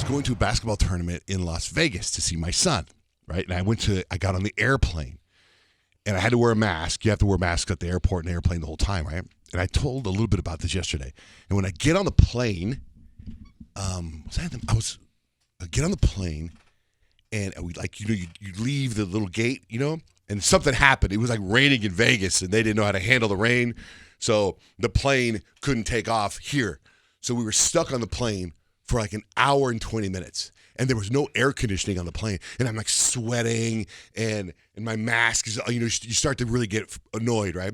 going to a basketball tournament in Las Vegas to see my son, right? And I got on the airplane, and I had to wear a mask. You have to wear masks at the airport and airplane the whole time, right? And I told a little bit about this yesterday. And when I get on the plane, I get on the plane, and we you leave the little gate, and something happened. It was like raining in Vegas, and they didn't know how to handle the rain, so the plane couldn't take off here. So we were stuck on the plane for like an hour and 20 minutes, and there was no air conditioning on the plane, and I'm like sweating, and my mask is, you start to really get annoyed, right?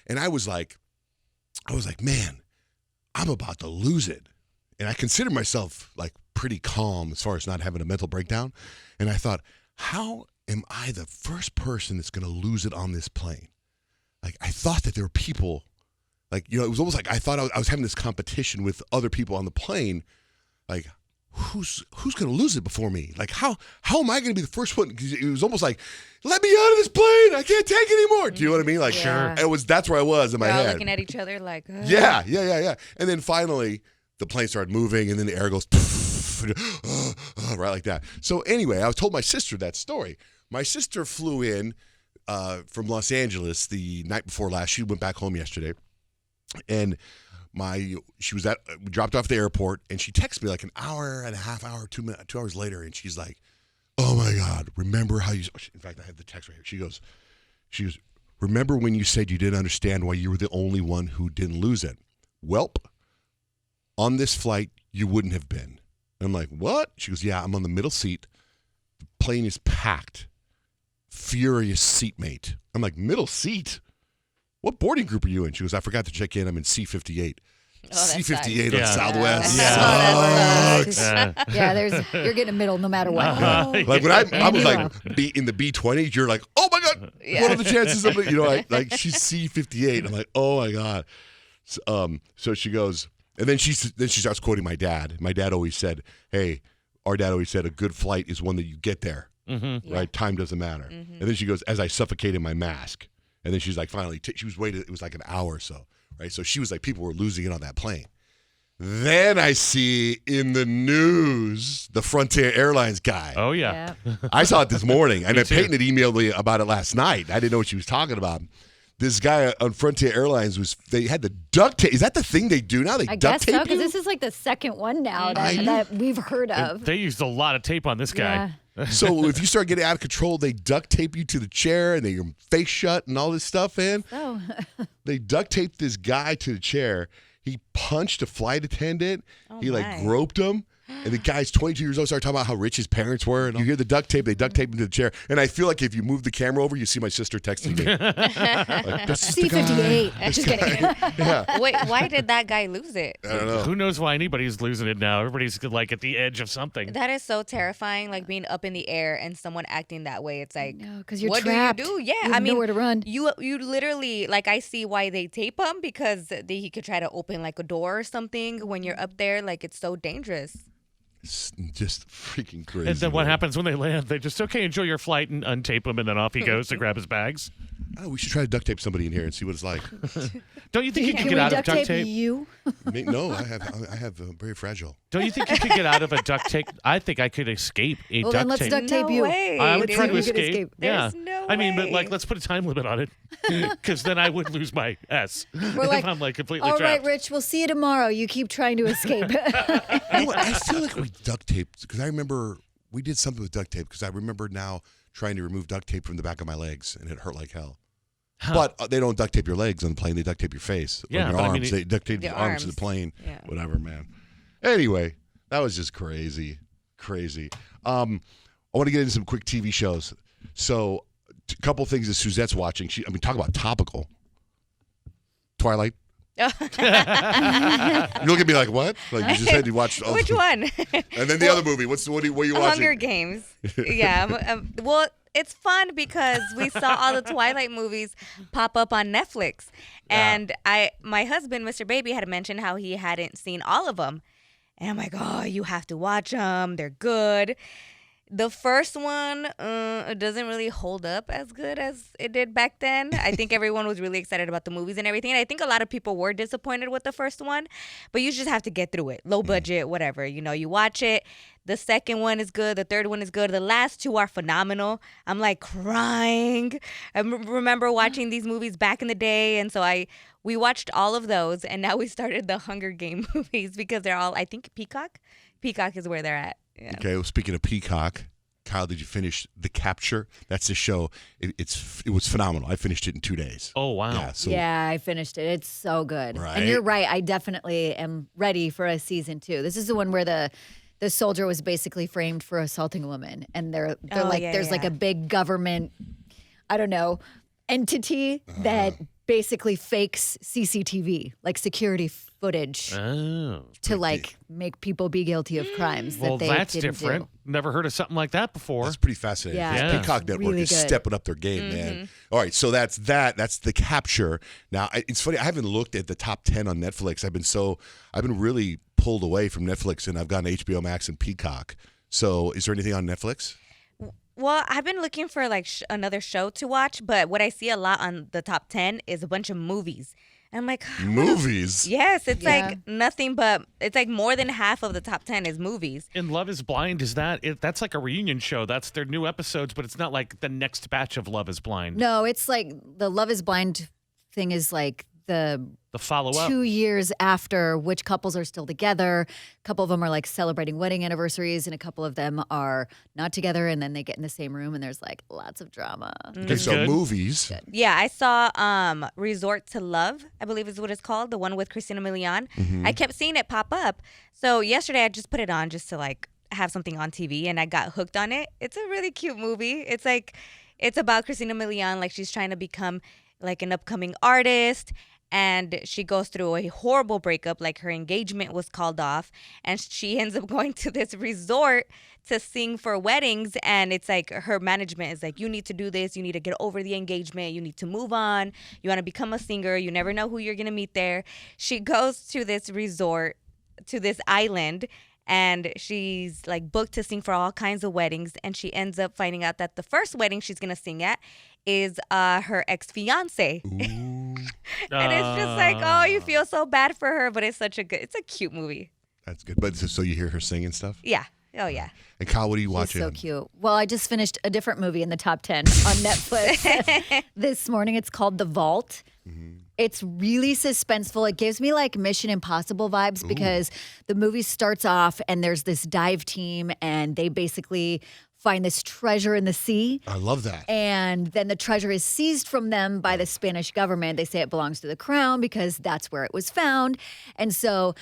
And I was like, man, I'm about to lose it. And I consider myself like pretty calm as far as not having a mental breakdown. And I thought, how am I the first person that's going to lose it on this plane? Like, I thought that there were people, like, it was almost like I thought I was having this competition with other people on the plane. Like, who's going to lose it before me? Like, how am I going to be the first one? Because it was almost like, let me out of this plane. I can't take it anymore. Do you know what I mean? Like, Sure. That's where I was in my head. We're all looking at each other like, Yeah. And then finally, the plane started moving, and then the air goes, right like that. So anyway, I was told my sister that story. My sister flew in from Los Angeles the night before last. She went back home yesterday, and we dropped off at the airport, and she texted me like an hour and a half, 2 hours later, and she's like, "Oh my God, remember how you?" In fact, I have the text right here. She goes, "Remember when you said you didn't understand why you were the only one who didn't lose it? Welp. On this flight, you wouldn't have been." And I'm like, what? She goes, yeah, I'm on the middle seat. The plane is packed. Furious seatmate. I'm like, middle seat? What boarding group are you in? She goes, I forgot to check in. I'm in C-58. C-58 on Southwest. Sucks. You're getting a middle no matter what. Like when I was like in the B-20, you're like, oh my God, what are the chances of it? Like she's C-58. I'm like, oh my God. So she goes, and then she starts quoting my dad. My dad always said, hey, our dad always said a good flight is one that you get there, right? Time doesn't matter. And then she goes, as I suffocate in my mask. And then she's like, finally, she was waiting. It was like an hour or so, right? So she was like, people were losing it on that plane. Then I see in the news the Frontier Airlines guy. Oh, yeah. I saw it this morning. And Peyton had emailed me about it last night. I didn't know what she was talking about. This guy on Frontier Airlines they had the duct tape. Is that the thing they do now? They duct tape so, because you? this is like the second one now that we've heard of. They used a lot of tape on this guy. Yeah. So if you start getting out of control, they duct tape you to the chair and your face shut and all this stuff, man. Oh. They duct taped this guy to the chair. He punched a flight attendant. He groped him. And the guy's 22 years old, started talking about how rich his parents were. And you hear the duct tape, they duct tape him to the chair. And I feel like if you move the camera over, you see my sister texting me. That's C-58. Just kidding. Yeah. Wait, why did that guy lose it? I don't know. Who knows why anybody's losing it now? Everybody's like at the edge of something. That is so terrifying, like being up in the air and someone acting that way. It's like, no, because you're what trapped. do you do? Yeah, you have nowhere to run. You literally, like, I see why they tape him, because he could try to open like a door or something when you're up there. Like, it's so dangerous. It's just freaking crazy. And then what happens when they land? They just, enjoy your flight, and untape him, and then off he goes to grab his bags. Oh, we should try to duct tape somebody in here and see what it's like. Don't you think you could Can get we out of duct tape? You? No, I have very fragile. Don't you think you could get out of a duct tape? I think I could escape a Well, duct then let's tape. duct tape No you. way. I would try to You could escape. Yeah. There's no I mean, but way. like, let's put a time limit on it, because then I would lose my S. We're like, if I'm like completely all trapped. right, Rich, we'll see you tomorrow. You keep trying to escape. You know what? I feel like we duct taped, because I remember we did something with duct tape, because I remember now trying to remove duct tape from the back of my legs, and it hurt like hell. Huh. But they don't duct tape your legs on the plane. They duct tape your face or your arms. I mean, they duct tape your arms to the plane. Yeah. Whatever, man. Anyway, that was just crazy. Crazy. I want to get into some quick TV shows. So a couple things that Suzette's watching. Talk about topical. Twilight. You look at me like, what? Like you just said you watched. Which one? And then the other movie. What are you watching? Hunger Games. Yeah. Well, it's fun because we saw all the Twilight movies pop up on Netflix, and my husband, Mr. Baby, had mentioned how he hadn't seen all of them, and I'm like, oh, you have to watch them. They're good. The first one it doesn't really hold up as good as it did back then. I think everyone was really excited about the movies and everything. And I think a lot of people were disappointed with the first one, but you just have to get through it. Low budget, whatever. You watch it. The second one is good. The third one is good. The last two are phenomenal. I'm like crying. I remember watching these movies back in the day, and so we watched all of those, and now we started the Hunger Game movies because they're all, I think, Peacock. Peacock is where they're at. Yeah. Okay, well, speaking of Peacock, Kyle, did you finish The Capture? That's the show. It was phenomenal. I finished it in 2 days. Oh, wow. Yeah, so Yeah, I finished it. It's so good. Right? And you're right. I definitely am ready for a season 2. This is the one where the soldier was basically framed for assaulting a woman, and they're Oh, like yeah, there's like yeah. a big government, I don't know, entity that basically fakes CCTV, like security footage, Oh. to like make people be guilty of crimes Well, that they that's didn't different. do. Never heard of something like that before. that's pretty fascinating. Yeah. This Yeah. Peacock Network Really is good. stepping up their game, man. All right, so that's that. That's The Capture. Now, it's funny. I haven't looked at the top 10 on Netflix. I've been really pulled away from Netflix, and I've gone to HBO Max and Peacock. So, is there anything on Netflix? Well, I've been looking for like another show to watch, but what I see a lot on the top 10 is a bunch of movies. And I'm like, Movies. yes, it's Yeah. like nothing but, it's like more than half of the top 10 is movies. And Love is Blind, that's like a reunion show. That's their new episodes, but it's not like the next batch of Love is Blind. No, it's like the Love is Blind thing is like the The follow-up. 2 years after, which couples are still together. A couple of them are like celebrating wedding anniversaries, and a couple of them are not together, and then they get in the same room, and there's like lots of drama. Okay, so Good. movies. Yeah, I saw Resort to Love, I believe is what it's called, the one with Christina Milian. I kept seeing it pop up. So yesterday I just put it on just to like have something on TV, and I got hooked on it. It's a really cute movie. It's about Christina Milian, like she's trying to become like an upcoming artist, and she goes through a horrible breakup, like her engagement was called off, and she ends up going to this resort to sing for weddings, and it's like her management is like, you need to do this, you need to get over the engagement, you need to move on, you want to become a singer, you never know who you're going to meet there. She goes to this resort, to this island, and she's like booked to sing for all kinds of weddings, and she ends up finding out that the first wedding she's going to sing at is her ex-fiance. And it's just like, oh, you feel so bad for her, but it's a cute movie. That's good. But so you hear her sing and stuff? Yeah. Oh, yeah. And Kyle, what are you She's watching? so cute. Well, I just finished a different movie in the top 10 on Netflix this morning. It's called The Vault. It's really suspenseful. It gives me like Mission Impossible vibes because the movie starts off and there's this dive team and they basically find this treasure in the sea. I love that. And then the treasure is seized from them by the Spanish government. They say it belongs to the crown because that's where it was found. And so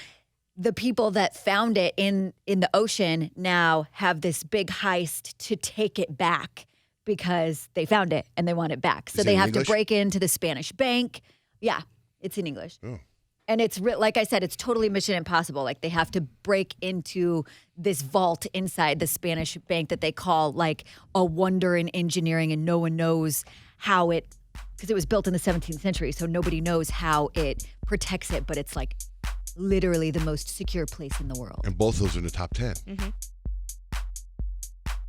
the people that found it in the ocean now have this big heist to take it back because they found it and they want it back. So Is it they in have English? to break into the Spanish bank. Yeah, it's in English. Oh. And it's like I said, it's totally Mission Impossible. Like they have to break into this vault inside the Spanish bank that they call like a wonder in engineering, and no one knows how it, because it was built in the 17th century, so nobody knows how it protects it. But it's like literally the most secure place in the world. And both those are in the top 10.